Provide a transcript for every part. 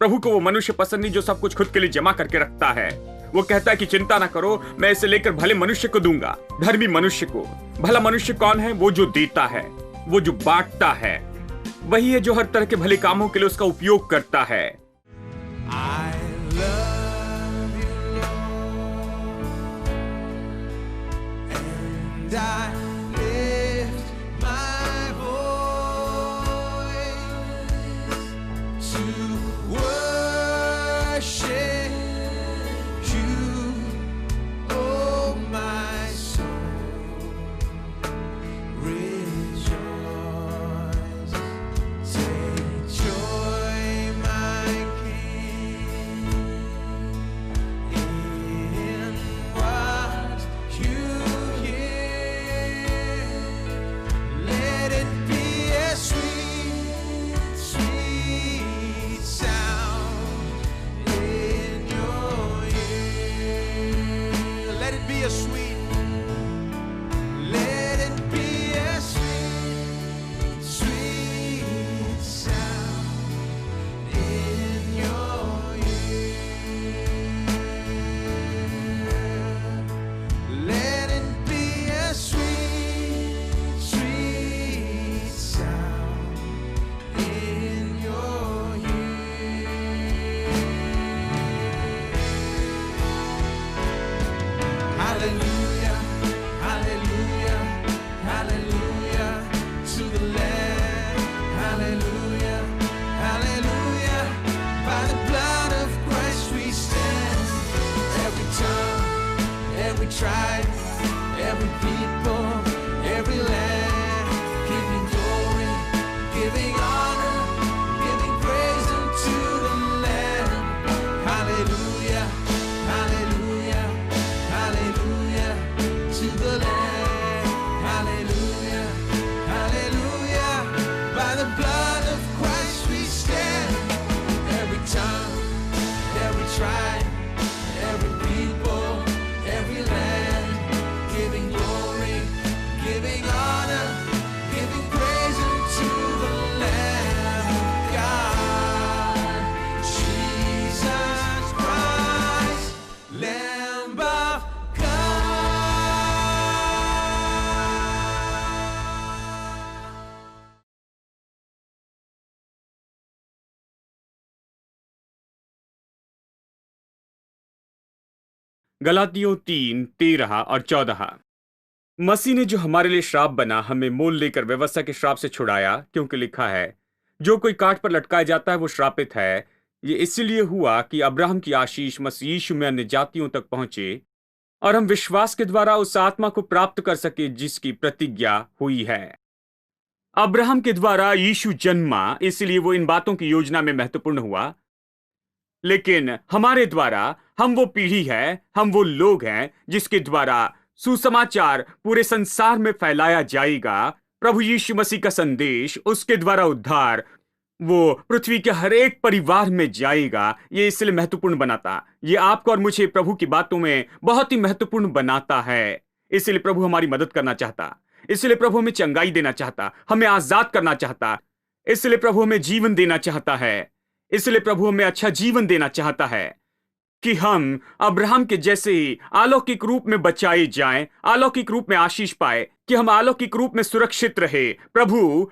प्रभु को वो मनुष्य पसंद नहीं जो सब कुछ खुद के लिए जमा करके रखता है। वो कहता है कि चिंता ना करो, मैं इसे लेकर भले मनुष्य को दूंगा, धर्मी मनुष्य को। भला मनुष्य कौन है? वो जो देता है, वो जो बांटता है, वही है जो हर तरह के भले कामों के लिए उसका उपयोग करता है। I love you, Lord, and I lift my voice to worship you, oh my soul, rejoice, take joy, my King, in what you hear. Let it be a sweet, sweet sound in your ear. Let it be a sweet, let it be a sweet, sweet sound in your ear. Let it be a sweet, sweet sound in your ear. Hallelujah, hallelujah, hallelujah to the Lamb. Hallelujah, hallelujah. By the blood of Christ we stand. Every tongue, every tribe, every people, every land, giving glory, giving honor, giving praise unto the Lamb. Hallelujah, hallelujah, hallelujah to the Lamb. Hallelujah, hallelujah. By the blood of Christ we stand. Every tongue, every tribe, every people, every land, giving glory, giving honor, giving praise unto the Lamb of God, Jesus Christ, Lamb of God. गलातियों 3:13-14। मसीह ने जो हमारे लिए श्राप बना, हमें मोल लेकर व्यवस्था के श्राप से छुड़ाया, क्योंकि लिखा है, जो कोई काट पर लटकाया जाता है वो श्रापित है। ये इसलिए हुआ कि अब्राहम की आशीष मसीह यीशु में अन्य जातियों तक पहुंचे और हम विश्वास के द्वारा उस आत्मा को प्राप्त कर सके जिसकी प्रतिज्ञा हुई है। अब्राहम के द्वारा यीशु जन्मा, इसलिए वो इन बातों की योजना में महत्वपूर्ण हुआ। लेकिन हमारे द्वारा हम वो पीढ़ी है, हम वो लोग हैं जिसके द्वारा सुसमाचार पूरे संसार में फैलाया जाएगा। प्रभु यीशु मसीह का संदेश, उसके द्वारा उद्धार, वो पृथ्वी के हर एक परिवार में जाएगा। ये इसलिए महत्वपूर्ण बनाता, ये आपको और मुझे प्रभु की बातों में बहुत ही महत्वपूर्ण बनाता है। इसलिए प्रभु हमारी मदद करना चाहता, इसलिए प्रभु हमें चंगाई देना चाहता, हमें आजाद करना चाहता, इसलिए प्रभु हमें जीवन देना चाहता है, इसलिए प्रभु हमें अच्छा जीवन देना चाहता है कि हम अब्राहम के जैसे ही अलौकिक रूप में बचाए जाएं, अलौकिक रूप में आशीष पाए, कि हम अलौकिक रूप में सुरक्षित रहे। प्रभु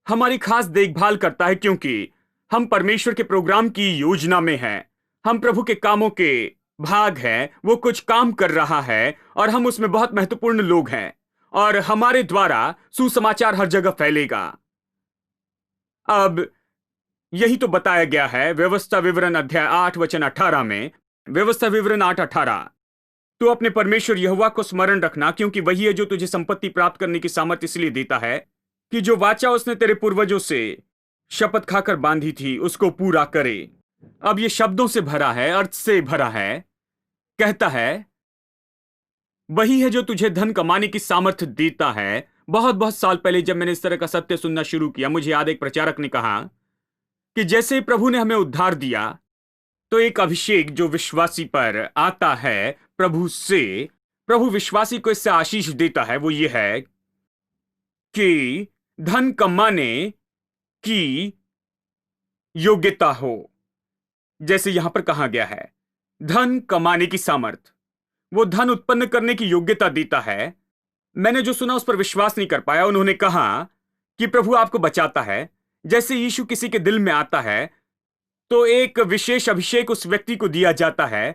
हमारी खास देखभाल करता है क्योंकि हम परमेश्वर के प्रोग्राम की योजना में हैं। हम प्रभु के कामों के भाग हैं, वो कुछ काम कर रहा है और हम उसमें बहुत महत्वपूर्ण लोग हैं और हमारे द्वारा सुसमाचार हर जगह फैलेगा। अब यही तो बताया गया है व्यवस्था विवरण अध्याय 8:18 में। व्यवस्था विवरण 8:18, तू अपने परमेश्वर यहोवा को स्मरण रखना, क्योंकि वही है जो तुझे संपत्ति प्राप्त करने की सामर्थ्य इसलिए देता है कि जो वाचा उसने तेरे पूर्वजों से शपथ खाकर बांधी थी उसको पूरा करे। अब ये शब्दों से भरा है, अर्थ से भरा है। कहता है वही है जो तुझे धन कमाने की सामर्थ्य देता है। बहुत बहुत साल पहले जब मैंने इस तरह का सत्य सुनना शुरू किया, मुझे याद एक प्रचारक ने कहा कि जैसे ही प्रभु ने हमें उद्धार दिया तो एक अभिषेक जो विश्वासी पर आता है प्रभु से, प्रभु विश्वासी को इससे आशीष देता है। वो ये है कि धन कमाने की योग्यता हो। जैसे यहां पर कहा गया है, धन कमाने की सामर्थ, वो धन उत्पन्न करने की योग्यता देता है। मैंने जो सुना उस पर विश्वास नहीं कर पाया। उन्होंने कहा कि प्रभु आपको बचाता है। जैसे यीशु किसी के दिल में आता है तो एक विशेष अभिषेक उस व्यक्ति को दिया जाता है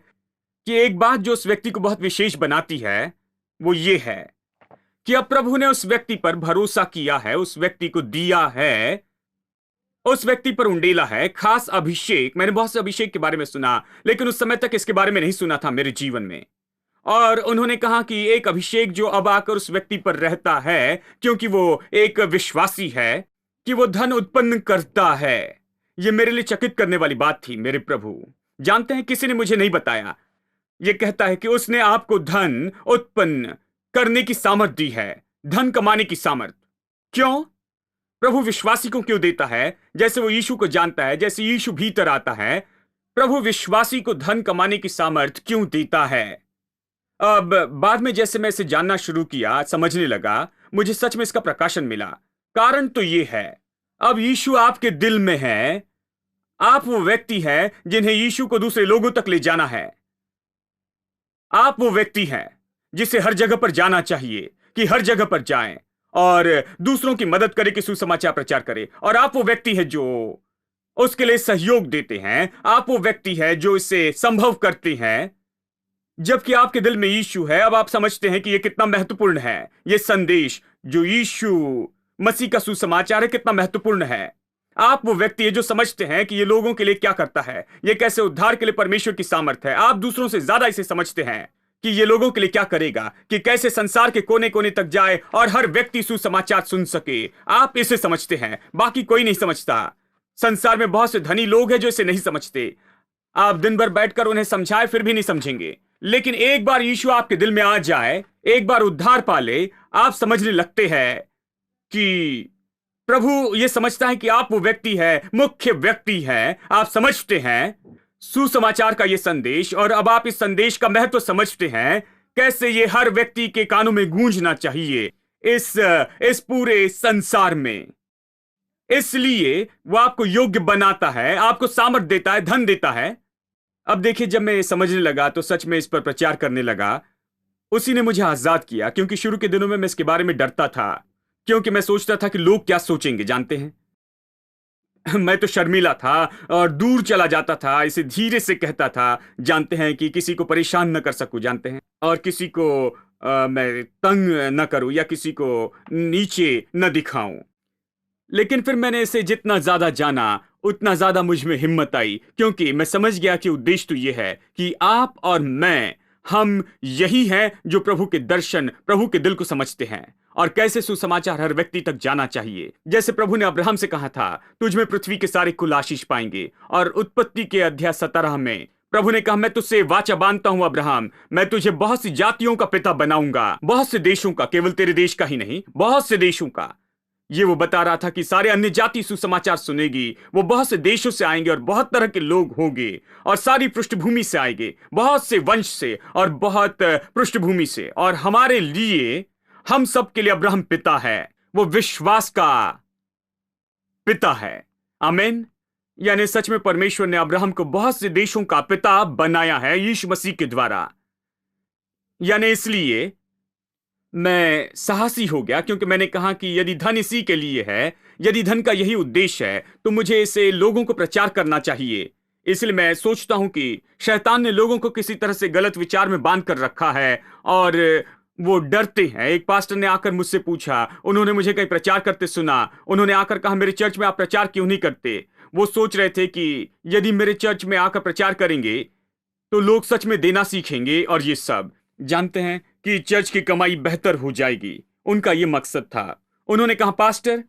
कि एक बात जो उस व्यक्ति को बहुत विशेष बनाती है वो ये है कि अब प्रभु ने उस व्यक्ति पर भरोसा किया है, उस व्यक्ति को दिया है, उस व्यक्ति पर उंडेला है खास अभिषेक। मैंने बहुत से अभिषेक के बारे में सुना, लेकिन उस समय तक इसके बारे में नहीं सुना था मेरे जीवन में। और उन्होंने कहा कि एक अभिषेक जो अब आकर उस व्यक्ति पर रहता है क्योंकि वो एक विश्वासी है, कि वो धन उत्पन्न करता है। ये मेरे लिए चकित करने वाली बात थी। मेरे प्रभु जानते हैं, किसी ने मुझे नहीं बताया। ये कहता है कि उसने आपको धन उत्पन्न करने की सामर्थ दी है, धन कमाने की सामर्थ। क्यों? प्रभु विश्वासी को क्यों देता है? जैसे वो यीशु को जानता है, जैसे यीशु भीतर आता है, प्रभु विश्वासी को धन कमाने की सामर्थ क्यों देता है? अब बाद में जैसे मैं इसे जानना शुरू किया, समझने लगा, मुझे सच में इसका प्रकाशन मिला। कारण तो ये है, अब यीशु आपके दिल में है। आप वो व्यक्ति है जिन्हें यीशु को दूसरे लोगों तक ले जाना है। आप वो व्यक्ति हैं जिसे हर जगह पर जाना चाहिए, कि हर जगह पर जाएं और दूसरों की मदद करे, कि सुसमाचार प्रचार करे। और आप वो व्यक्ति है जो उसके लिए सहयोग देते हैं। आप वो व्यक्ति है जो इसे संभव करते हैं। जबकि आपके दिल में यीशु है, अब आप समझते हैं कि यह कितना महत्वपूर्ण है। यह संदेश जो यीशु मसीह का सुसमाचार है, कितना महत्वपूर्ण है। आप वो व्यक्ति है जो समझते हैं कि ये लोगों के लिए क्या करता है, ये कैसे उद्धार के लिए परमेश्वर की सामर्थ है। आप दूसरों से ज्यादा इसे समझते हैं कि ये लोगों के लिए क्या करेगा, कि कैसे संसार के कोने कोने तक जाए और हर व्यक्ति सुसमाचार सुन सके। आप इसे समझते हैं, बाकी कोई नहीं समझता। संसार में बहुत से धनी लोग हैं जो इसे नहीं समझते। आप दिन भर बैठकर उन्हें समझाए फिर भी नहीं समझेंगे। लेकिन एक बार यीशु आपके दिल में आ जाए, एक बार उद्धार पाले, आप समझने लगते हैं कि प्रभु ये समझता है कि आप वो व्यक्ति है, मुख्य व्यक्ति है। आप समझते हैं सुसमाचार का ये संदेश, और अब आप इस संदेश का महत्व समझते हैं, कैसे ये हर व्यक्ति के कानों में गूंजना चाहिए इस पूरे संसार में। इसलिए वो आपको योग्य बनाता है, आपको सामर्थ देता है, धन देता है। अब देखिए, जब मैं समझने लगा तो सच में इस पर प्रचार करने लगा। उसी ने मुझे आजाद किया, क्योंकि शुरू के दिनों में मैं इसके बारे में डरता था, क्योंकि मैं सोचता था कि लोग क्या सोचेंगे। जानते हैं, मैं तो शर्मीला था और दूर चला जाता था, इसे धीरे से कहता था, जानते हैं, कि किसी को परेशान न कर सकूं, जानते हैं, और किसी को मैं तंग न करूं या किसी को नीचे न दिखाऊं। लेकिन फिर मैंने इसे जितना ज्यादा जाना उतना ज्यादा मुझ में हिम्मत आई, क्योंकि मैं समझ गया कि उद्देश्य तो यह है कि आप और मैं, हम यही हैं जो प्रभु के दर्शन, प्रभु के दिल को समझते हैं, और कैसे सुसमाचार हर व्यक्ति तक जाना चाहिए। जैसे प्रभु ने अब्राहम से कहा था, तुझ में पृथ्वी के सारे कुल आशीष पाएंगे। और उत्पत्ति के अध्याय 17 में प्रभु ने कहा, मैं तुझसे वाचा बांधता हूं अब्राहम, मैं तुझे बहुत सी जातियों का पिता बनाऊंगा, बहुत से देशों का, केवल तेरे देश का ही नहीं, बहुत से देशों का। ये वो बता रहा था कि सारे अन्य जाति सुसमाचार सुनेगी। वो बहुत से देशों से आएंगे और बहुत तरह के लोग होंगे, और सारी पृष्ठभूमि से आएंगे, बहुत से वंश से और बहुत पृष्ठभूमि से। और हमारे लिए, हम सब के लिए अब्राहम पिता है, वो विश्वास का पिता है। आमीन। यानी सच में परमेश्वर ने अब्राहम को बहुत से देशों का पिता बनाया है यीशु मसीह के द्वारा। यानी इसलिए मैं साहसी हो गया, क्योंकि मैंने कहा कि यदि धन इसी के लिए है, यदि धन का यही उद्देश्य है, तो मुझे इसे लोगों को प्रचार करना चाहिए। इसलिए मैं सोचता हूं कि शैतान ने लोगों को किसी तरह से गलत विचार में बांध कर रखा है और वो डरते हैं। एक पास्टर ने आकर मुझसे पूछा, उन्होंने मुझे कहीं प्रचार करते सुना, उन्होंने आकर कहा, मेरे चर्च में आप प्रचार क्यों नहीं करते? वो सोच रहे थे कि यदि मेरे चर्च में आकर प्रचार करेंगे तो लोग सच में देना सीखेंगे, और ये सब जानते हैं कि चर्च की कमाई बेहतर हो जाएगी। उनका ये मकसद था। उन्होंने कहा, पास्टर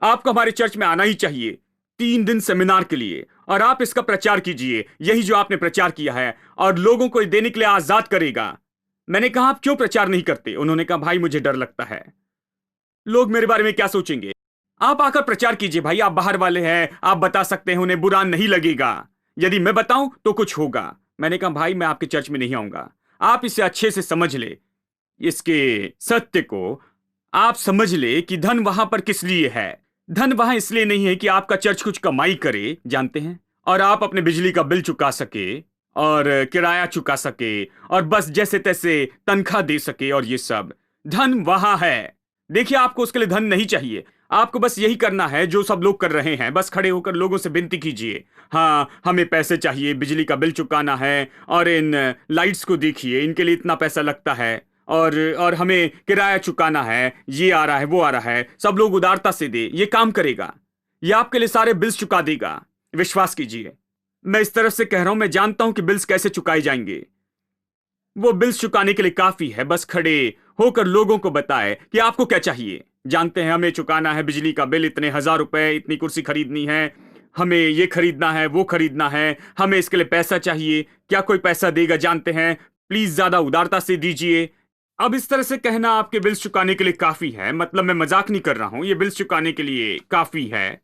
आपको हमारे चर्च में आना ही चाहिए 3 दिन सेमिनार के लिए, और आप इसका प्रचार कीजिए, यही जो आपने प्रचार किया है, और लोगों को देने के लिए आजाद करेगा। मैंने कहा, आप क्यों प्रचार नहीं करते? उन्होंने कहा, भाई मुझे डर लगता है, लोग मेरे बारे में क्या सोचेंगे। आप आकर प्रचार कीजिए भाई, आप बाहर वाले हैं, आप बता सकते हैं, उन्हें बुरा नहीं लगेगा। यदि मैं बताऊं तो कुछ होगा। मैंने कहा, भाई मैं आपके चर्च में नहीं आऊंगा, आप इसे अच्छे से समझ ले, इसके सत्य को आप समझ ले कि धन वहां पर किस लिए है। धन वहां इसलिए नहीं है कि आपका चर्च कुछ कमाई करे, जानते हैं, और आप अपने बिजली का बिल चुका सके और किराया चुका सके और बस जैसे तैसे तनख्वाह दे सके और ये सब। धन वहां है। देखिए, आपको उसके लिए धन नहीं चाहिए। आपको बस यही करना है जो सब लोग कर रहे हैं। बस खड़े होकर लोगों से विनती कीजिए, हाँ हमें पैसे चाहिए, बिजली का बिल चुकाना है, और इन लाइट्स को देखिए, इनके लिए इतना पैसा लगता है, और हमें किराया चुकाना है, ये आ रहा है, वो आ रहा है। सब लोग उदारता से दे, ये काम करेगा। ये आपके लिए सारे बिल्स चुका देगा। विश्वास कीजिए। मैं इस तरफ से कह रहा हूं, मैं जानता हूं कि बिल्स कैसे चुकाए जाएंगे। वो बिल्स चुकाने के लिए काफी है बस खड़े होकर लोगों को बताए कि आपको क्या चाहिए। जानते हैं, हमें चुकाना है बिजली का बिल, इतने हजार रुपए, इतनी कुर्सी खरीदनी है, हमें ये खरीदना है, वो खरीदना है, हमें इसके लिए पैसा चाहिए। क्या कोई पैसा देगा? जानते हैं, प्लीज ज्यादा उदारता से दीजिए। अब इस तरह से कहना आपके बिल्स चुकाने के लिए काफी है, मतलब मैं मजाक नहीं कर रहा हूं, ये बिल्स चुकाने के लिए काफी है।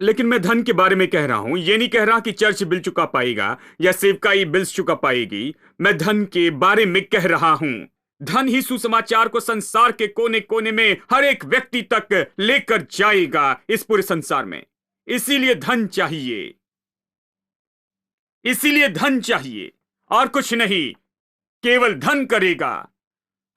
लेकिन मैं धन के बारे में कह रहा हूं, ये नहीं कह रहा कि चर्च बिल चुका पाएगा या सेवकाई बिल्स चुका पाएगी। मैं धन के बारे में कह रहा हूं। धन ही सुसमाचार को संसार के कोने कोने में हर एक व्यक्ति तक लेकर जाएगा, इस पूरे संसार में। इसीलिए धन चाहिए, इसीलिए धन चाहिए और कुछ नहीं। केवल धन करेगा।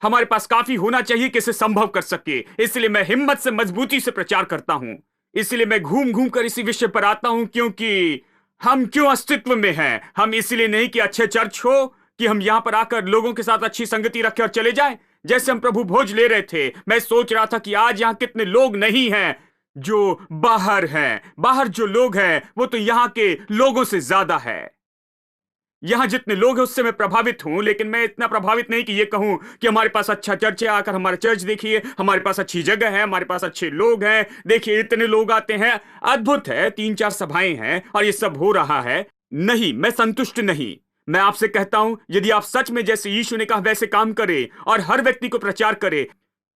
हमारे पास काफी होना चाहिए कि इसे संभव कर सके। इसलिए मैं हिम्मत से, मजबूती से प्रचार करता हूं। इसलिए मैं घूम घूम कर इसी विषय पर आता हूं, क्योंकि हम क्यों अस्तित्व में हैं। हम इसलिए नहीं कि अच्छे चर्च हो, कि हम यहां पर आकर लोगों के साथ अच्छी संगति रखें और चले जाएं। जैसे हम प्रभु भोज ले रहे थे, मैं सोच रहा था कि आज यहां कितने लोग नहीं हैं जो बाहर हैं। बाहर जो लोग हैं वो तो यहां के लोगों से ज्यादा है। यहां जितने लोग हैं उससे मैं प्रभावित हूं, लेकिन मैं इतना प्रभावित नहीं कि ये कहूं कि हमारे पास अच्छा चर्च है, आकर हमारा चर्च देखिए, हमारे पास अच्छी जगह है, हमारे पास अच्छे लोग हैं, देखिए इतने लोग आते हैं, अद्भुत है, 3-4 सभाएं हैं और ये सब हो रहा है। नहीं, मैं संतुष्ट नहीं। मैं आपसे कहता हूं, यदि आप सच में जैसे यीशु ने कहा वैसे काम करें और हर व्यक्ति को प्रचार करें,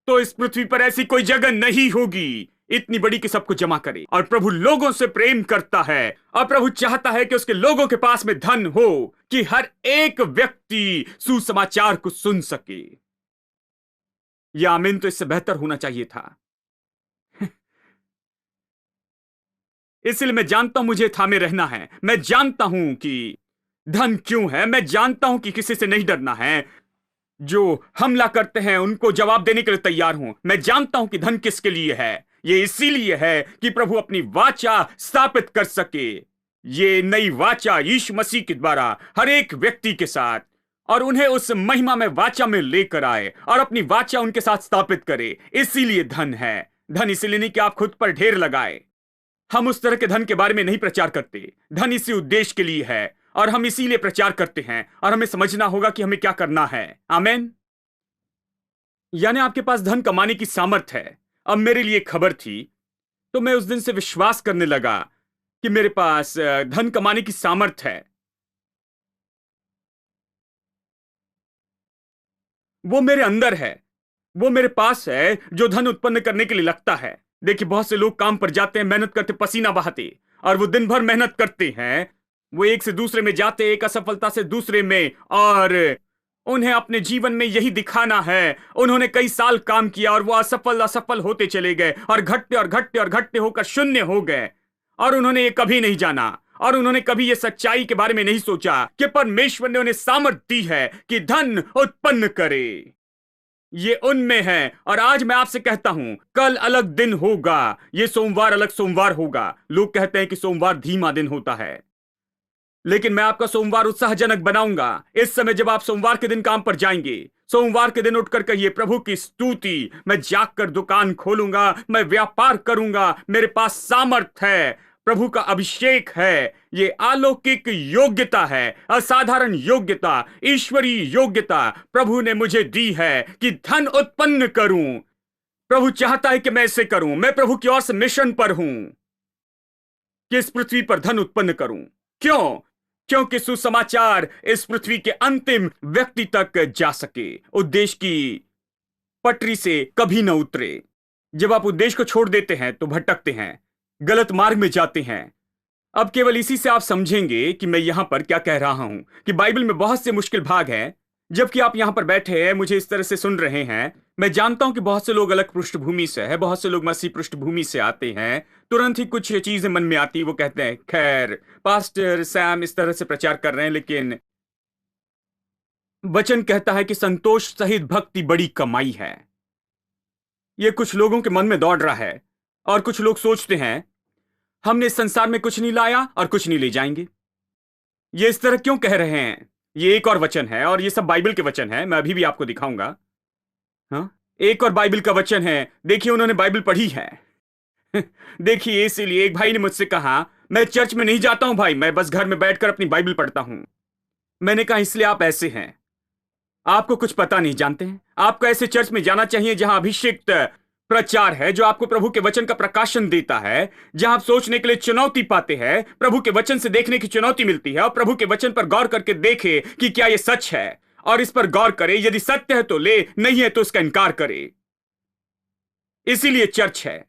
तो इस पृथ्वी पर ऐसी कोई जगह नहीं होगी इतनी बड़ी कि सबको जमा करे। और प्रभु लोगों से प्रेम करता है और प्रभु चाहता है कि उसके लोगों के पास में धन हो कि हर एक व्यक्ति सुसमाचार को सुन सके। यह आमीन तो इससे बेहतर होना चाहिए था। इसलिए मैं जानता हूं मुझे थामे रहना है। मैं जानता हूं कि धन क्यों है। मैं जानता हूं कि किसी से नहीं डरना है। जो हमला करते हैं उनको जवाब देने के लिए तैयार हूं। मैं जानता हूं कि धन किसके लिए है। ये इसीलिए है कि प्रभु अपनी वाचा स्थापित कर सके। ये नई वाचा यीशु मसीह के द्वारा हर एक व्यक्ति के साथ, और उन्हें उस महिमा में वाचा में लेकर आए और अपनी वाचा उनके साथ स्थापित करे। इसीलिए धन है। धन इसीलिए नहीं कि आप खुद पर ढेर लगाए। हम उस तरह के धन के बारे में नहीं प्रचार करते। धन इसी उद्देश्य के लिए है और हम इसीलिए प्रचार करते हैं, और हमें समझना होगा कि हमें क्या करना है। आमेन। यानी आपके पास धन कमाने की सामर्थ है। अब मेरे लिए खबर थी, तो मैं उस दिन से विश्वास करने लगा कि मेरे पास धन कमाने की सामर्थ है। वो मेरे अंदर है, वो मेरे पास है, जो धन उत्पन्न करने के लिए लगता है। देखिए, बहुत से लोग काम पर जाते हैं, मेहनत करते, पसीना बहाते, और वो दिन भर मेहनत करते हैं। वो एक से दूसरे में जाते, एक असफलता से दूसरे में, और उन्हें अपने जीवन में यही दिखाना है। उन्होंने कई साल काम किया और वो असफल असफल होते चले गए और घटते और घटते और घटते होकर शून्य हो गए, और उन्होंने ये कभी नहीं जाना, और उन्होंने कभी ये सच्चाई के बारे में नहीं सोचा कि परमेश्वर ने उन्हें सामर्थ दी है कि धन उत्पन्न करे। ये उनमें है। और आज मैं आपसे कहता हूं, कल अलग दिन होगा। ये सोमवार अलग सोमवार होगा। लोग कहते हैं कि सोमवार धीमा दिन होता है, लेकिन मैं आपका सोमवार उत्साहजनक बनाऊंगा। इस समय जब आप सोमवार के दिन काम पर जाएंगे, सोमवार के दिन उठकर कहिए, प्रभु की स्तुति, मैं जाकर दुकान खोलूंगा, मैं व्यापार करूंगा, मेरे पास सामर्थ है, प्रभु का अभिषेक है। ये अलौकिक योग्यता है, असाधारण योग्यता, ईश्वरीय योग्यता प्रभु ने मुझे दी है कि धन उत्पन्न करूं। प्रभु चाहता है कि मैं इसे करूं। मैं प्रभु की ओर से मिशन पर हूं कि इस पृथ्वी पर धन उत्पन्न करूं। क्यों? क्योंकि सुसमाचार इस पृथ्वी के अंतिम व्यक्ति तक जा सके, उद्देश्य की पटरी से कभी न उतरे। जब आप उद्देश्य को छोड़ देते हैं तो भटकते हैं, गलत मार्ग में जाते हैं। अब केवल इसी से आप समझेंगे कि मैं यहां पर क्या कह रहा हूं, कि बाइबल में बहुत से मुश्किल भाग हैं। जबकि आप यहां पर बैठे हैं, मुझे इस तरह से सुन रहे हैं, मैं जानता हूं कि बहुत से लोग अलग पृष्ठभूमि से है, बहुत से लोग मसीह पृष्ठभूमि से आते हैं। तुरंत ही कुछ चीजें मन में आती, वो कहते हैं खैर पास्टर सैम इस तरह से प्रचार कर रहे हैं, लेकिन वचन कहता है कि संतोष सहित भक्ति बड़ी कमाई है। ये कुछ लोगों के मन में दौड़ रहा है, और कुछ लोग सोचते हैं हमने इस संसार में कुछ नहीं लाया और कुछ नहीं ले जाएंगे। ये इस तरह क्यों कह रहे हैं? ये एक और वचन है, और ये सब बाइबल के वचन है, मैं अभी भी आपको दिखाऊंगा। हाँ, एक और बाइबल का वचन है। देखिए, उन्होंने बाइबल पढ़ी है। देखिए, इसीलिए एक भाई ने मुझसे कहा मैं चर्च में नहीं जाता हूं भाई, मैं बस घर में बैठकर अपनी बाइबल पढ़ता हूं। मैंने कहा इसलिए आप ऐसे हैं, आपको कुछ पता नहीं, जानते हैं आपको ऐसे चर्च में जाना चाहिए जहां अभिषिक्त प्रचार है, जो आपको प्रभु के वचन का प्रकाशन देता है, जहां आप सोचने के लिए चुनौती पाते हैं, प्रभु के वचन से देखने की चुनौती मिलती है, और प्रभु के वचन पर गौर करके देखे कि क्या यह सच है, और इस पर गौर करे, यदि सत्य है तो ले, नहीं है तो उसका इनकार करे। इसीलिए चर्च है।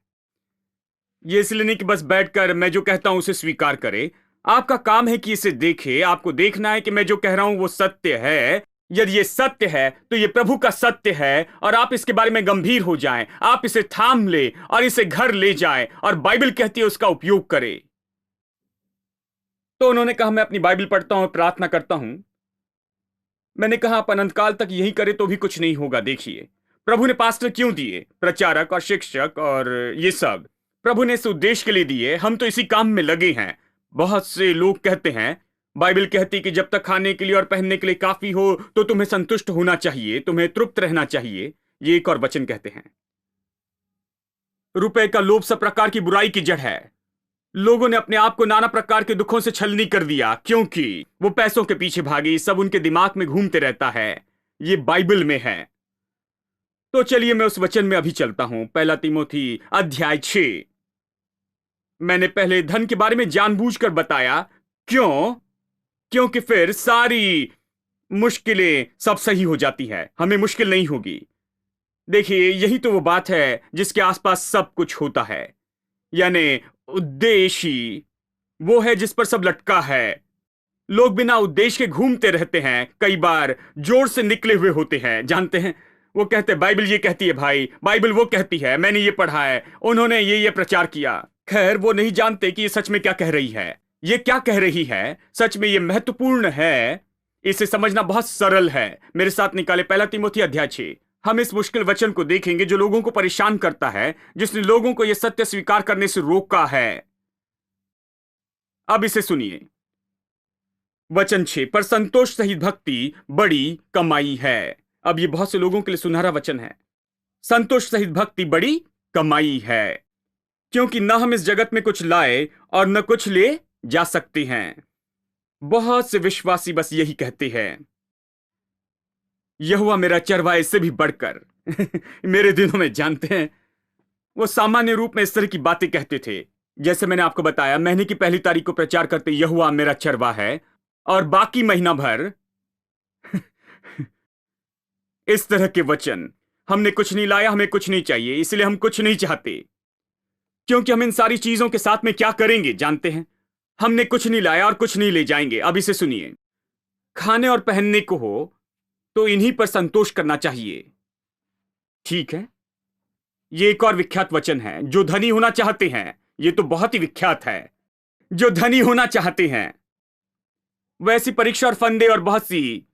ये इसलिए नहीं कि बस बैठकर मैं जो कहता हूं उसे स्वीकार करे। आपका काम है कि इसे देखे, आपको देखना है कि मैं जो कह रहा हूं वो सत्य है। यदि ये सत्य है तो ये प्रभु का सत्य है, और आप इसके बारे में गंभीर हो जाएं, आप इसे थाम ले और इसे घर ले जाएं, और बाइबल कहती है उसका उपयोग करें। तो उन्होंने कहा मैं अपनी बाइबल पढ़ता हूं, प्रार्थना करता हूं। मैंने कहा आप अनंतकाल तक यही करें तो भी कुछ नहीं होगा। देखिए, प्रभु ने पास्टर क्यों दिए, प्रचारक और शिक्षक और ये सब प्रभु ने इस उद्देश्य के लिए दिए। हम तो इसी काम में लगे हैं। बहुत से लोग कहते हैं बाइबल कहती कि जब तक खाने के लिए और पहनने के लिए काफी हो तो तुम्हें संतुष्ट होना चाहिए, तुम्हें तृप्त रहना चाहिए। ये एक और वचन कहते हैं रुपए का लोभ सब प्रकार की बुराई की जड़ है। लोगों ने अपने आप को नाना प्रकार के दुखों से छलनी कर दिया, क्योंकि वो पैसों के पीछे भागी। सब उनके दिमाग में घूमते रहता है। ये बाइबल में है। तो चलिए मैं उस वचन में अभी चलता हूं। पहला तीमोथी अध्याय 6। मैंने पहले धन के बारे में जानबूझकर बताया। क्यों? क्योंकि फिर सारी मुश्किलें सब सही हो जाती है, हमें मुश्किल नहीं होगी। देखिए, यही तो वो बात है जिसके आसपास सब कुछ होता है, यानी उद्देश्य ही वो है जिस पर सब लटका है। लोग बिना उद्देश्य के घूमते रहते हैं, कई बार जोर से निकले हुए होते हैं, जानते हैं। वो कहते हैं बाइबल ये कहती है भाई, बाइबल वो कहती है, मैंने ये पढ़ा है, उन्होंने ये प्रचार किया। खैर, वो नहीं जानते कि ये सच में क्या कह रही है। ये क्या कह रही है सच में ये महत्वपूर्ण है। इसे समझना बहुत सरल है। मेरे साथ निकाले पहला तीमोथी अध्याय 6। हम इस मुश्किल वचन को देखेंगे जो लोगों को परेशान करता है, जिसने लोगों को यह सत्य स्वीकार करने से रोका है। अब इसे सुनिए। वचन 6, पर संतोष सहित भक्ति बड़ी कमाई है। अब ये बहुत से लोगों के लिए सुनहरा वचन है। संतोष सहित भक्ति बड़ी कमाई है, क्योंकि न हम इस जगत में कुछ लाए और न कुछ ले जा सकते हैं। बहुत से विश्वासी बस यही कहते हैं, यहोवा मेरा चरवाहा, इससे भी बढ़कर। मेरे दिनों में, जानते हैं, वो सामान्य रूप में इस तरह की बातें कहते थे। जैसे मैंने आपको बताया, महीने की पहली तारीख को प्रचार करते यहोवा मेरा चरवाहा है, और बाकी महीना भर इस तरह के वचन, हमने कुछ नहीं लाया, हमें कुछ नहीं चाहिए, इसलिए हम कुछ नहीं चाहते। क्योंकि हम इन सारी चीजों के साथ में क्या करेंगे, जानते हैं? हमने कुछ नहीं लाया और कुछ नहीं ले जाएंगे। अब इसे सुनिए। खाने और पहनने को हो तो इन्हीं पर संतोष करना चाहिए, ठीक है? ये एक और विख्यात वचन है। जो धनी होना चाहते हैं, ये तो बहुत ही विख्यात है। जो धनी होना चाहते हैं वैसी परीक्षा और फंदे और बहुत सी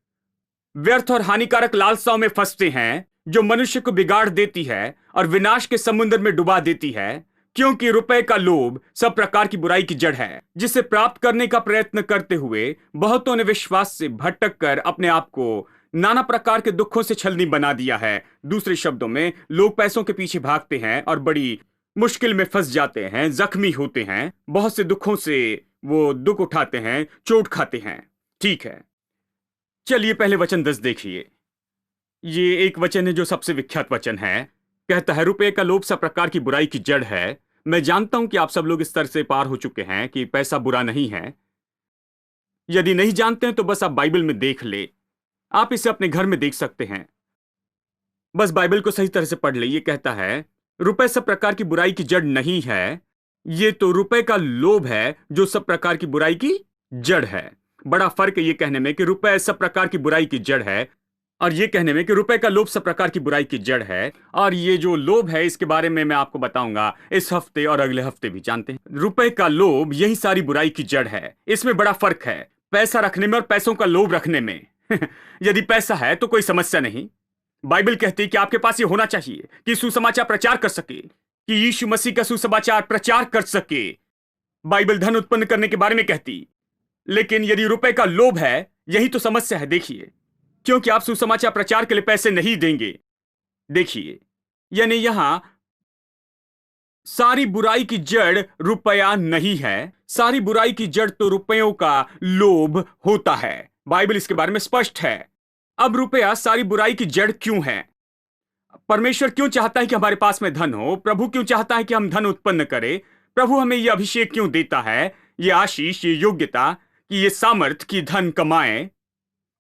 व्यर्थ और हानिकारक लालसाओं में फंसते हैं, जो मनुष्य को बिगाड़ देती है और विनाश के समुद्र में डुबा देती है। क्योंकि रुपए का लोभ सब प्रकार की बुराई की जड़ है, जिसे प्राप्त करने का प्रयत्न करते हुए बहुतों ने विश्वास से भटक कर अपने आप को नाना प्रकार के दुखों से छलनी बना दिया है। दूसरे शब्दों में, लोग पैसों के पीछे भागते हैं और बड़ी मुश्किल में फंस जाते हैं, जख्मी होते हैं, बहुत से दुखों से वो दुख उठाते हैं, चोट खाते हैं, ठीक है? चलिए पहले वचन 10 देखिए। ये एक वचन है जो सबसे विख्यात वचन है। कहता है, रुपए का लोभ सब प्रकार की बुराई की जड़ है। मैं जानता हूं कि आप सब लोग इस तरह से पार हो चुके हैं कि पैसा बुरा नहीं है। यदि नहीं जानते हैं तो बस आप बाइबल में देख ले, आप इसे अपने घर में देख सकते हैं। बस बाइबल को सही तरह से पढ़ ले। ये कहता है रुपए सब प्रकार की बुराई की जड़ नहीं है, ये तो रुपए का लोभ है जो सब प्रकार की बुराई की जड़ है। बड़ा फर्क है ये कहने में कि रुपए सब प्रकार की बुराई की जड़ है और ये कहने में कि रुपए का लोभ सब प्रकार की बुराई की जड़ है। और ये जो लोभ है इसके बारे में मैं आपको बताऊंगा इस हफ्ते और अगले हफ्ते भी। जानते हैं, रुपए का लोभ यही सारी बुराई की जड़ है। इसमें बड़ा फर्क है पैसा रखने में और पैसों का लोभ रखने में। यदि पैसा है तो कोई समस्या नहीं। बाइबल कहती है कि आपके पास ये होना चाहिए कि सुसमाचार प्रचार कर सके, कि यीशु मसीह का सुसमाचार प्रचार कर सके। बाइबल धन उत्पन्न करने के बारे में कहती, लेकिन यदि रुपए का लोभ है, यही तो समस्या है। देखिए, क्योंकि आप सुसमाचार प्रचार के लिए पैसे नहीं देंगे। देखिए, यानी यहां सारी बुराई की जड़ रुपया नहीं है। सारी बुराई की जड़ तो रुपयों का लोभ होता है। बाइबल इसके बारे में स्पष्ट है। अब रुपया सारी बुराई की जड़ क्यों है? परमेश्वर क्यों चाहता है कि हमारे पास में धन हो? प्रभु क्यों चाहता है कि हम धन उत्पन्न करें? प्रभु हमें यह अभिषेक क्यों देता है, ये आशीष, ये योग्यता, कि ये सामर्थ की धन कमाए,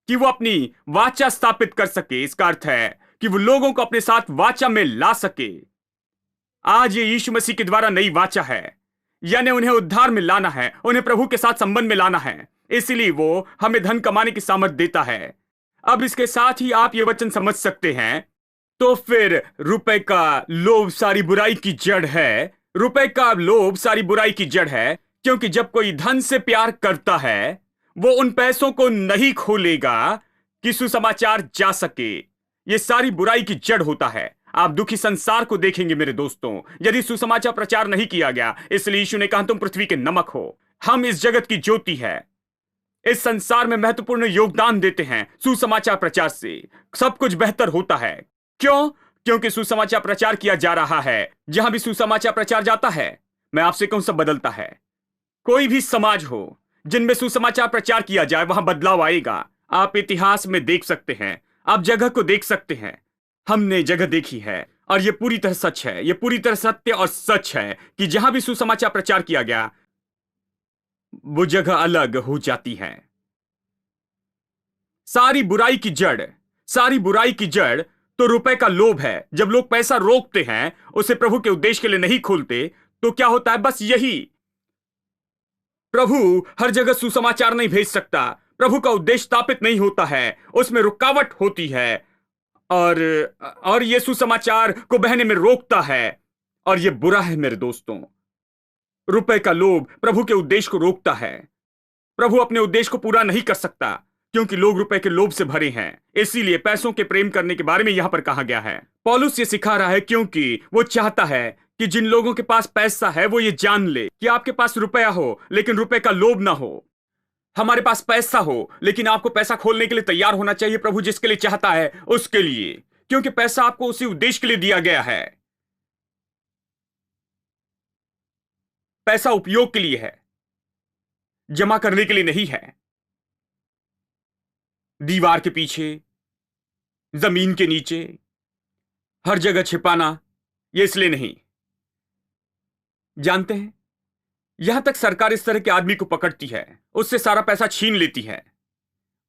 कि वो अपनी वाचा स्थापित कर सके। इसका अर्थ है कि वो लोगों को अपने साथ वाचा में ला सके। आज ये यीशु मसीह के द्वारा नई वाचा है, यानी उन्हें उद्धार में लाना है, उन्हें प्रभु के साथ संबंध में लाना है। इसलिए वो हमें धन कमाने की सामर्थ देता है। अब इसके साथ ही आप ये वचन समझ सकते हैं, तो फिर रुपए का लोभ सारी बुराई की जड़ है। रुपए का लोभ सारी बुराई की जड़ है, क्योंकि जब कोई धन से प्यार करता है, वो उन पैसों को नहीं खोलेगा कि सुसमाचार जा सके। ये सारी बुराई की जड़ होता है। आप दुखी संसार को देखेंगे मेरे दोस्तों, यदि सुसमाचार प्रचार नहीं किया गया। इसलिए यीशु ने कहा, तुम पृथ्वी के नमक हो, हम इस जगत की ज्योति है। इस संसार में महत्वपूर्ण योगदान देते हैं। सुसमाचार प्रचार से सब कुछ बेहतर होता है। क्यों? क्योंकि सुसमाचार प्रचार किया जा रहा है। जहां भी सुसमाचार प्रचार जाता है, मैं आपसे कहूं, सब बदलता है। कोई भी समाज हो जिनमें सुसमाचार प्रचार किया जाए, वहां बदलाव आएगा। आप इतिहास में देख सकते हैं, आप जगह को देख सकते हैं। हमने जगह देखी है और यह पूरी तरह सच है, यह पूरी तरह सत्य और सच है कि जहां भी सुसमाचार प्रचार किया गया, वो जगह अलग हो जाती है। सारी बुराई की जड़ तो रुपए का लोभ है। जब लोग पैसा रोकते हैं, उसे प्रभु के उद्देश्य के लिए नहीं खोलते, तो क्या होता है? बस यही, प्रभु हर जगह सुसमाचार नहीं भेज सकता। प्रभु का उद्देश्य स्थापित नहीं होता है, उसमें रुकावट होती है, और यह सुसमाचार को बहने में रोकता है, और यह बुरा है मेरे दोस्तों। रुपए का लोभ प्रभु के उद्देश्य को रोकता है। प्रभु अपने उद्देश्य को पूरा नहीं कर सकता, क्योंकि लोग रुपए के लोभ से भरे हैं। इसीलिए पैसों के प्रेम करने के बारे में यहां पर कहा गया है। पौलुस ये सिखा रहा है, क्योंकि वो चाहता है कि जिन लोगों के पास पैसा है वो ये जान ले कि आपके पास रुपया हो, लेकिन रुपए का लोभ ना हो। हमारे पास पैसा हो, लेकिन आपको पैसा खोलने के लिए तैयार होना चाहिए प्रभु जिसके लिए चाहता है उसके लिए, क्योंकि पैसा आपको उसी उद्देश्य के लिए दिया गया है। पैसा उपयोग के लिए है, जमा करने के लिए नहीं है। दीवार के पीछे, जमीन के नीचे, हर जगह छिपाना, यह इसलिए नहीं। जानते हैं, यहां तक सरकार इस तरह के आदमी को पकड़ती है, उससे सारा पैसा छीन लेती है।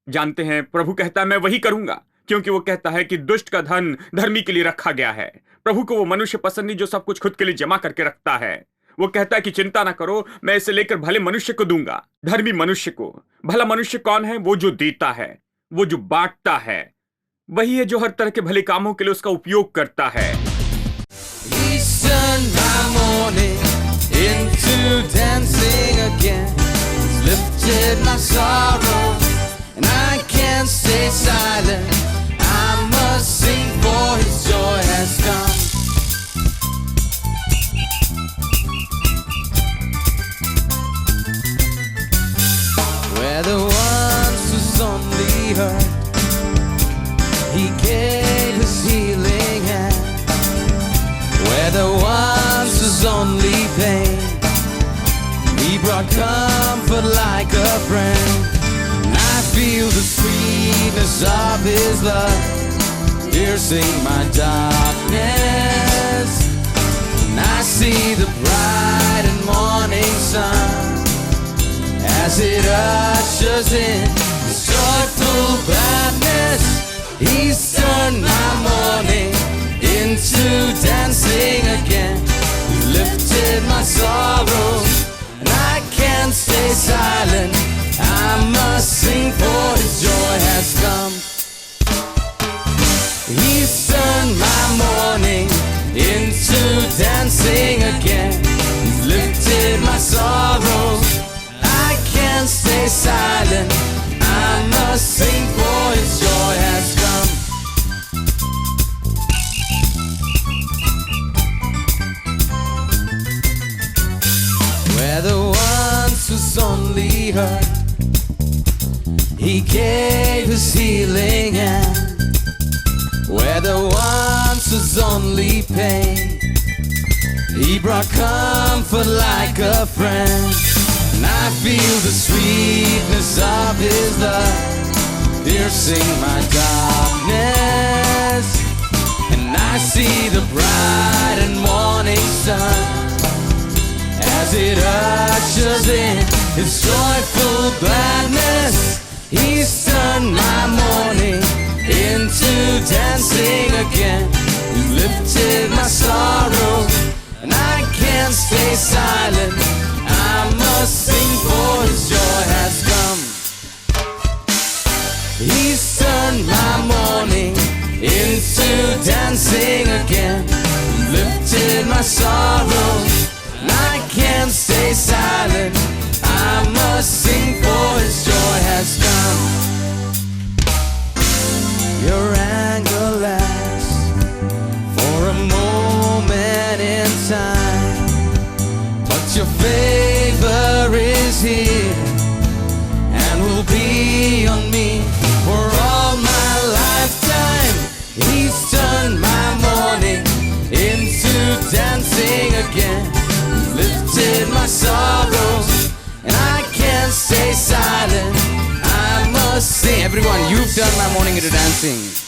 जानते हैं, प्रभु कहता है मैं वही करूंगा, क्योंकि वो कहता है कि दुष्ट का धन धर्मी के लिए रखा गया है। प्रभु को वो मनुष्य पसंद नहीं जो सब कुछ खुद के लिए जमा करके रखता है। वो कहता है कि चिंता ना करो, मैं इसे लेकर भले मनुष्य को दूंगा, धर्मी मनुष्य को। भला मनुष्य कौन है? वो जो देता है, वो जो बांटता है, वही है जो हर तरह के भले कामों के लिए उसका उपयोग करता है। He's turned my morning into dancing again. He's lifted my sorrow, and I can't stay silent. I must sing, for His joy has come. Where the ones who's only hurt, He gave His healing hand. Where the ones who's only pain, He brought comfort like a friend. And I feel the sweetness of His love piercing my darkness. And I see the bright and morning sun as it ushers in His joyful gladness. He's turned my morning into dancing again. He's lifted my sorrows, and I can't stay silent. I must sing, for His joy has come. He's turned my mourning into dancing again. He's lifted my sorrows. I can't stay silent. I must sing, for His joy has come. Where the once was only hurt, He gave His healing hand. Where there once was only pain, He brought comfort like a friend. And I feel the sweetness of His love piercing my darkness. And I see the bright and morning sun as it ushers in His joyful gladness. He's turned my mourning into dancing again. He's lifted my sorrows, and I can't stay silent. I must sing, for His joy has come. He's turned my mourning into dancing again. He's lifted my sorrows, and I can't stay silent. I must sing, for His joy has come. Your anger lasts for a moment in time, but Your favor is here and will be on me for all my lifetime. He's turned my mourning into dancing again. He's lifted my sorrows, and I can't stay silent. I must sing. Everyone, you've turned my mourning into dancing.